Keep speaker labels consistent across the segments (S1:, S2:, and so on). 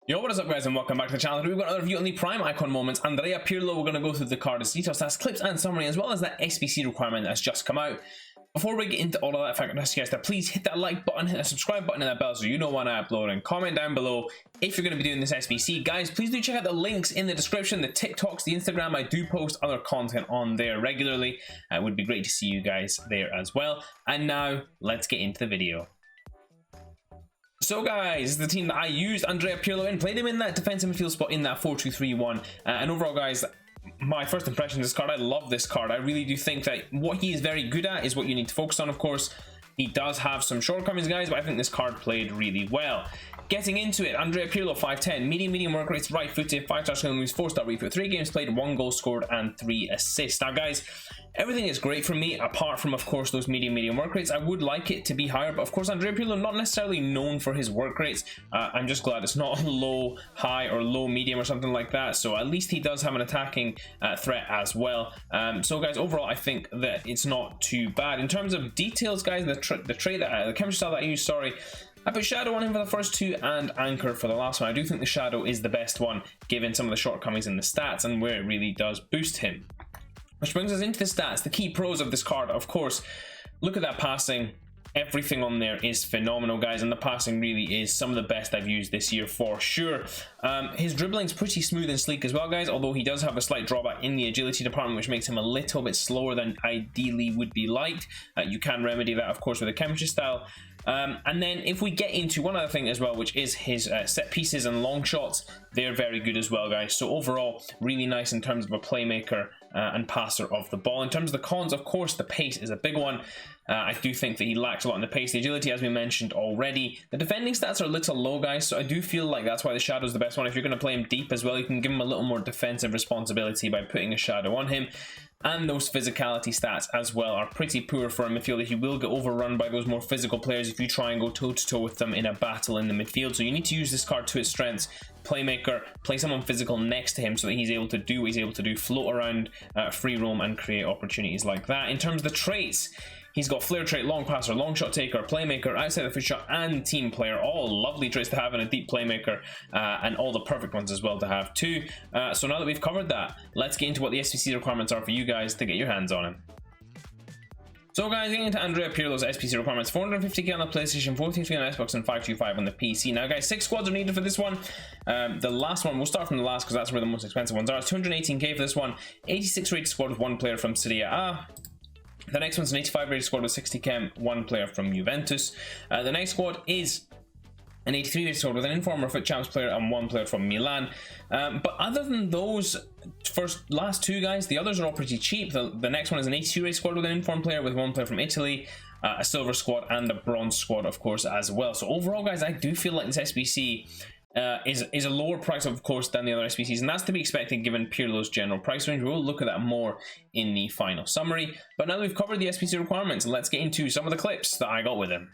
S1: Yo, what is up guys and welcome back to the channel. Today we've got another review on the Prime Icon moments. Andrea Pirlo, we're going to go through the card's details, stats, clips and summary, as well as that SBC requirement that's just come out. Before we get into all of that, if I can ask you guys to please hit that like button, hit the subscribe button and that bell so you know when I upload, and comment down below if you're going to be doing this SBC. Guys, please do check out the links in the description, the TikToks, the Instagram. I do post other content on there regularly. It would be great to see you guys there as well. And now, let's get into the video. So guys, the team that I used Andrea Pirlo in, played him in that defensive midfield spot in that 4-2-3-1, and overall guys, my first impression of this card, I love this card. I really do think that what he is very good at is what you need to focus on. Of course, he does have some shortcomings guys, but I think this card played really well. Getting into it, Andrea Pirlo, 5'10", medium work rates, right footed, 5-star skill moves, 4-star refoot, 3 games played, 1 goal scored and 3 assists. Now guys, everything is great for me apart from of course those medium work rates. I would like it to be higher, but of course Andrea Pirlo not necessarily known for his work rates. I'm just glad it's not low high or low medium or something like that, so at least he does have an attacking threat as well. So guys, overall I think that it's not too bad. In terms of details guys, the trait that the chemistry style that I use, sorry, I put Shadow on him for the first two and Anchor for the last one. I do think the Shadow is the best one given some of the shortcomings in the stats and where it really does boost him. Which brings us into the stats, the key pros of this card. Of course, look at that passing. Everything on there is phenomenal guys, and the passing really is some of the best I've used this year for sure. His dribbling's pretty smooth and sleek as well guys, although he does have a slight drawback in the agility department, which makes him a little bit slower than ideally would be liked. You can remedy that of course with a chemistry style. And then if we get into one other thing as well, which is his set pieces and long shots, they're very good as well guys. So overall, really nice in terms of a playmaker and passer of the ball. In terms of the cons, of course, the pace is a big one. I do think that he lacks a lot in the pace. The agility, as we mentioned already. The defending stats are a little low, guys, so I do feel like that's why the Shadow is the best one. If you're going to play him deep as well, you can give him a little more defensive responsibility by putting a Shadow on him. And those physicality stats as well are pretty poor for a midfielder. He will get overrun by those more physical players if you try and go toe-to-toe with them in a battle in the midfield. So you need to use this card to its strengths. Playmaker, play someone physical next to him so that he's able to do what he's able to do, float around, free roam and create opportunities like that. In terms of the traits, he's got flair trait, long passer, long shot taker, playmaker, outside the foot shot, and team player. All lovely traits to have in a deep playmaker, and all the perfect ones as well to have too. So now that we've covered that, let's get into what the SBC requirements are for you guys to get your hands on him. So guys, getting into Andrea Pirlo's SBC requirements, 450k on the PlayStation, 43 on Xbox, and 525 on the PC. Now guys, 6 squads are needed for this one. The last one, we'll start from the last because that's where the most expensive ones are. It's 218k for this one, 86 rated squad with 1 player from Serie A. The next one's an 85 rated squad with 60 chem, 1 player from Juventus. The next squad is an 83 rated squad with an informer foot champs player and 1 player from Milan. But other than those last 2 guys, the others are all pretty cheap. The next one is an 82 rated squad with an informed player with 1 player from Italy, a silver squad and a bronze squad of course as well. So overall guys, I do feel like this SBC is a lower price of course than the other SBCs, and that's to be expected given Pirlo's general price range. We'll look at that more in the final summary, but now that we've covered the SBC requirements, let's get into some of the clips that I got with him.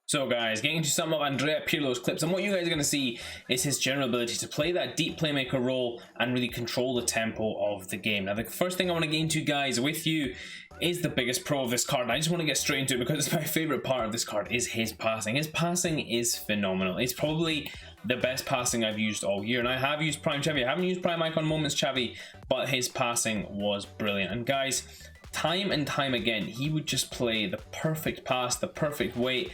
S1: So guys, getting into some of Andrea Pirlo's clips, and what you guys are going to see is his general ability to play that deep playmaker role and really control the tempo of the game. Now the first thing I want to get into guys with you is the biggest pro of this card, and I just want to get straight into it because it's my favorite part of this card is his passing. His passing is phenomenal. It's probably the best passing I've used all year, and I have used Prime Xavi. I haven't used Prime Icon Moments Xavi, but his passing was brilliant. And guys, time and time again, he would just play the perfect pass, the perfect way,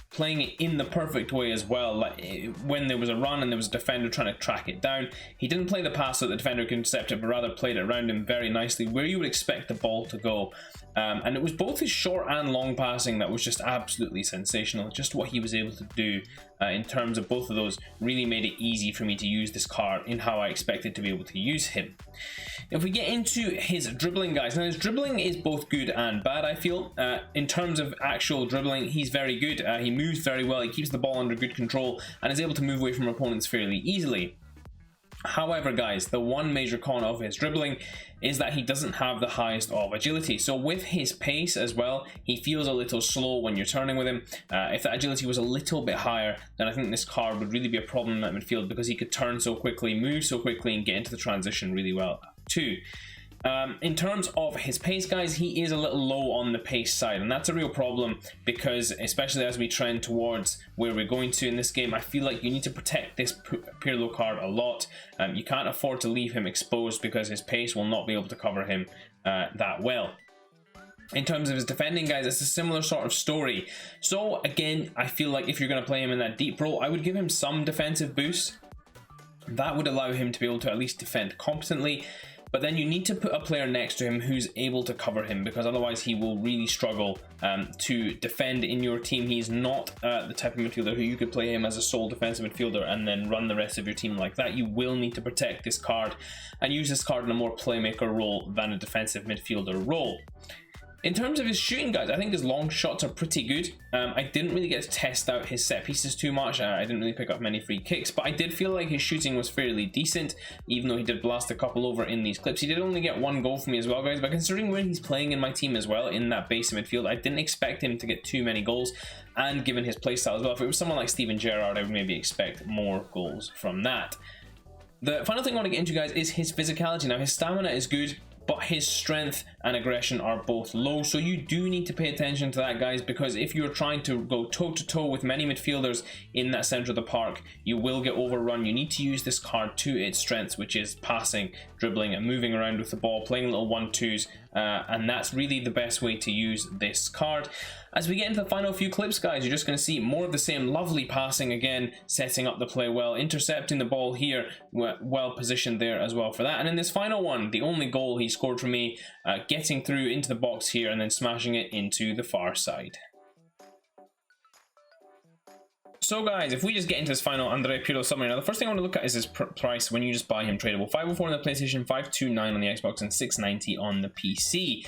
S1: playing it in the perfect way as well. Like when there was a run and there was a defender trying to track it down, he didn't play the pass so that the defender could intercept it, but rather played it around him very nicely where you would expect the ball to go. And it was both his short and long passing that was just absolutely sensational. Just what he was able to do in terms of both of those really made it easy for me to use this card in how I expected to be able to use him. If we get into his dribbling guys, now his dribbling is both good and bad I feel. In terms of actual dribbling, he's very good. He moves very well, he keeps the ball under good control and is able to move away from opponents fairly easily. However guys, the one major con of his dribbling is that he doesn't have the highest of agility. So with his pace as well, he feels a little slow when you're turning with him. If that agility was a little bit higher, then I think this card would really be a problem in that midfield because he could turn so quickly, move so quickly and get into the transition really well too. In terms of his pace, guys, he is a little low on the pace side, and that's a real problem because, especially as we trend towards where we're going to in this game, I feel like you need to protect this Pirlo card a lot. You can't afford to leave him exposed because his pace will not be able to cover him that well. In terms of his defending, guys, it's a similar sort of story. So again, I feel like if you're going to play him in that deep role, I would give him some defensive boost. That would allow him to be able to at least defend competently. But then you need to put a player next to him who's able to cover him, because otherwise he will really struggle to defend in your team. He's not the type of midfielder who you could play him as a sole defensive midfielder and then run the rest of your team like that. You will need to protect this card and use this card in a more playmaker role than a defensive midfielder role. In terms of his shooting, guys, I think his long shots are pretty good. I didn't really get to test out his set pieces too much. I didn't really pick up many free kicks, but I did feel like his shooting was fairly decent, even though he did blast a couple over in these clips. He did only get one goal for me as well, guys, but considering where he's playing in my team as well, in that base midfield, I didn't expect him to get too many goals, and given his playstyle as well, if it was someone like Steven Gerrard, I would maybe expect more goals from that. The final thing I want to get into, guys, is his physicality. Now, his stamina is good, but his strength and aggression are both low, so you do need to pay attention to that, guys, because if you're trying to go toe-to-toe with many midfielders in that center of the park, you will get overrun. You need to use this card to its strengths, which is passing, dribbling, and moving around with the ball, playing little 1-2s, and that's really the best way to use this card. As we get into the final few clips, guys, you're just going to see more of the same lovely passing again, setting up the play well, intercepting the ball here, well positioned there as well for that. And in this final one, the only goal he scored for me, getting through into the box here and then smashing it into the far side. So guys, if we just get into this final Andrea Pirlo summary, now the first thing I want to look at is his price when you just buy him tradable. 504 on the PlayStation, 529 on the Xbox, and 690 on the PC.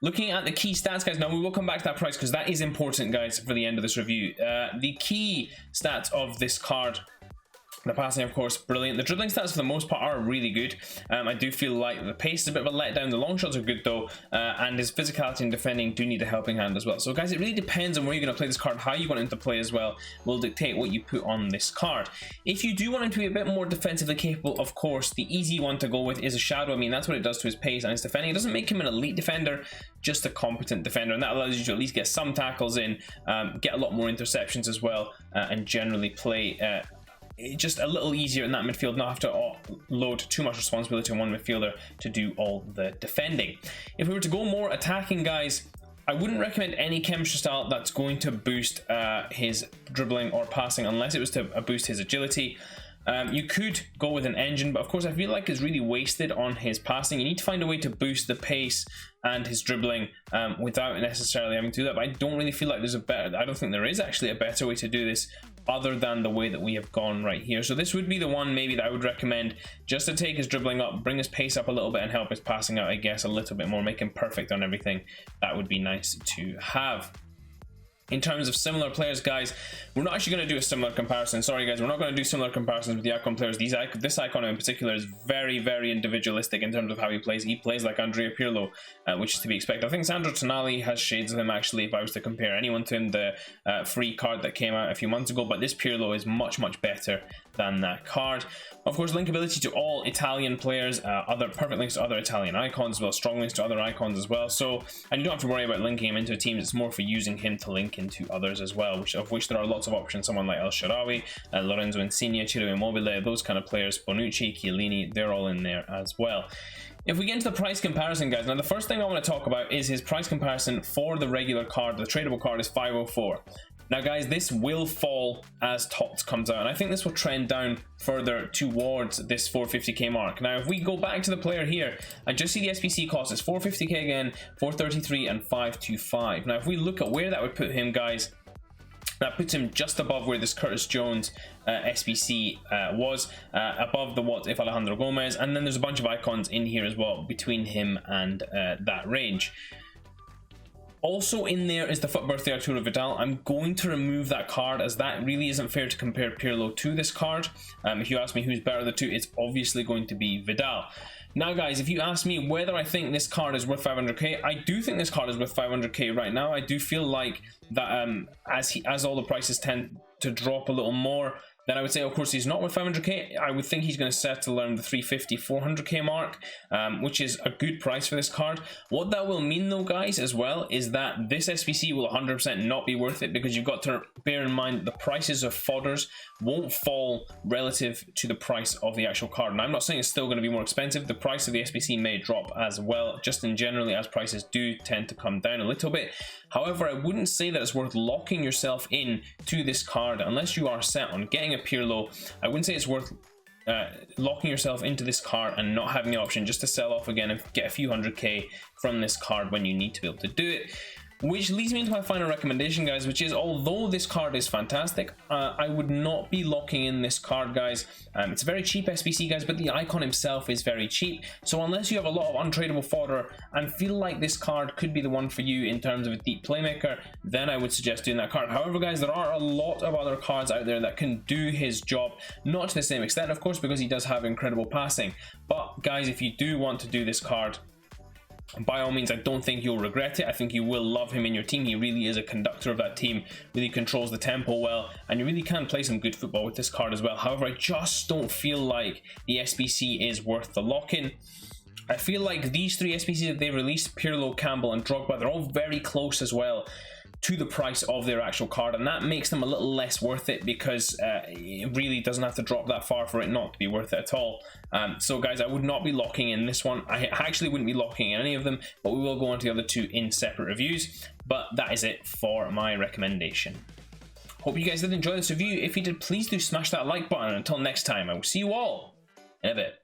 S1: Looking at the key stats, guys, now we will come back to that price because that is important, guys, for the end of this review. The key stats of this card, the passing, of course, brilliant. The dribbling stats, for the most part, are really good. I do feel like the pace is a bit of a letdown. The long shots are good, though, and his physicality and defending do need a helping hand as well. So, guys, it really depends on where you're going to play this card. How you want him to play as well will dictate what you put on this card. If you do want him to be a bit more defensively capable, of course, the easy one to go with is a shadow. I mean, that's what it does to his pace and his defending. It doesn't make him an elite defender, just a competent defender, and that allows you to at least get some tackles in, get a lot more interceptions as well, and generally play just a little easier in that midfield, not have to load too much responsibility on one midfielder to do all the defending. If we were to go more attacking, guys, I wouldn't recommend any chemistry style that's going to boost his dribbling or passing unless it was to boost his agility. You could go with an engine, but of course I feel like it's really wasted on his passing. You need to find a way to boost the pace and his dribbling without necessarily having to do that, but I don't really feel like there's a better, I don't think there is actually a better way to do this other than the way that we have gone right here. So this would be the one maybe that I would recommend, just to take his dribbling up, bring his pace up a little bit, and help his passing out, I guess, a little bit more, make him perfect on everything. That would be nice to have. In terms of similar players, guys, we're not actually going to do a similar comparison. Sorry, guys, we're not going to do similar comparisons with the icon players. This icon in particular is very, very individualistic in terms of how he plays. He plays like Andrea Pirlo, which is to be expected. I think Sandro Tonali has shades of him, actually, if I was to compare anyone to him. The free card that came out a few months ago, but this Pirlo is much, much better than that card. Of course, linkability to all Italian players, perfect links to other Italian icons as well, strong links to other icons as well. So, and you don't have to worry about linking him into a team. It's more for using him to link into others as well, of which there are lots of options. Someone like El Shaarawy, Lorenzo Insigne, Ciro Immobile, those kind of players, Bonucci, Chiellini, they're all in there as well. If we get into the price comparison, guys, now the first thing I want to talk about is his price comparison for the regular card. The tradable card is 504. Now, guys, this will fall as TOTS comes out, and I think this will trend down further towards this 450k mark. Now, if we go back to the player here and just see the SBC cost, it's 450k again, 433 and 525. Now, if we look at where that would put him, guys, that puts him just above where this Curtis Jones SBC was, above the What If Alejandro Gomez, and then there's a bunch of icons in here as well between him and that range. Also in there is the FUT Birthday Arturo Vidal. I'm going to remove that card as that really isn't fair to compare Pirlo to this card. If you ask me who's better of the two, it's obviously going to be Vidal. Now, guys, if you ask me whether I think this card is worth 500k, I do think this card is worth 500k right now. I do feel like that as all the prices tend to drop a little more, then I would say, of course, he's not worth 500k. I would think he's going to settle around the 350, 400k mark, which is a good price for this card. What that will mean, though, guys, as well, is that this SBC will 100% not be worth it, because you've got to bear in mind the prices of fodders won't fall relative to the price of the actual card. And I'm not saying it's still going to be more expensive. The price of the SBC may drop as well, just in generally, as prices do tend to come down a little bit. However, I wouldn't say that it's worth locking yourself in to this card unless you are set on getting a Pirlo. I wouldn't say it's worth locking yourself into this card and not having the option just to sell off again and get a few 100k from this card when you need to be able to do it. Which leads me into my final recommendation, guys, which is, although this card is fantastic, I would not be locking in this card, guys. It's a very cheap SBC, guys, but the icon himself is very cheap. So unless you have a lot of untradeable fodder and feel like this card could be the one for you in terms of a deep playmaker, then I would suggest doing that card. However, guys, there are a lot of other cards out there that can do his job, not to the same extent, of course, because he does have incredible passing. But, guys, if you do want to do this card, by all means, I don't think you'll regret it. I think you will love him in your team. He really is a conductor of that team, really controls the tempo well, and you really can play some good football with this card as well. However, I just don't feel like the SBC is worth the lock-in. I feel like these three SBCs that they released, Pirlo, Campbell, and Drogba, they're all very close as well to the price of their actual card, and that makes them a little less worth it, because it really doesn't have to drop that far for it not to be worth it at all. So guys, I would not be locking in this one. I actually wouldn't be locking in any of them, but we will go on to the other two in separate reviews. But that is it for my recommendation. Hope you guys did enjoy this review. If you did, please do smash that like button. Until next time, I will see you all in a bit.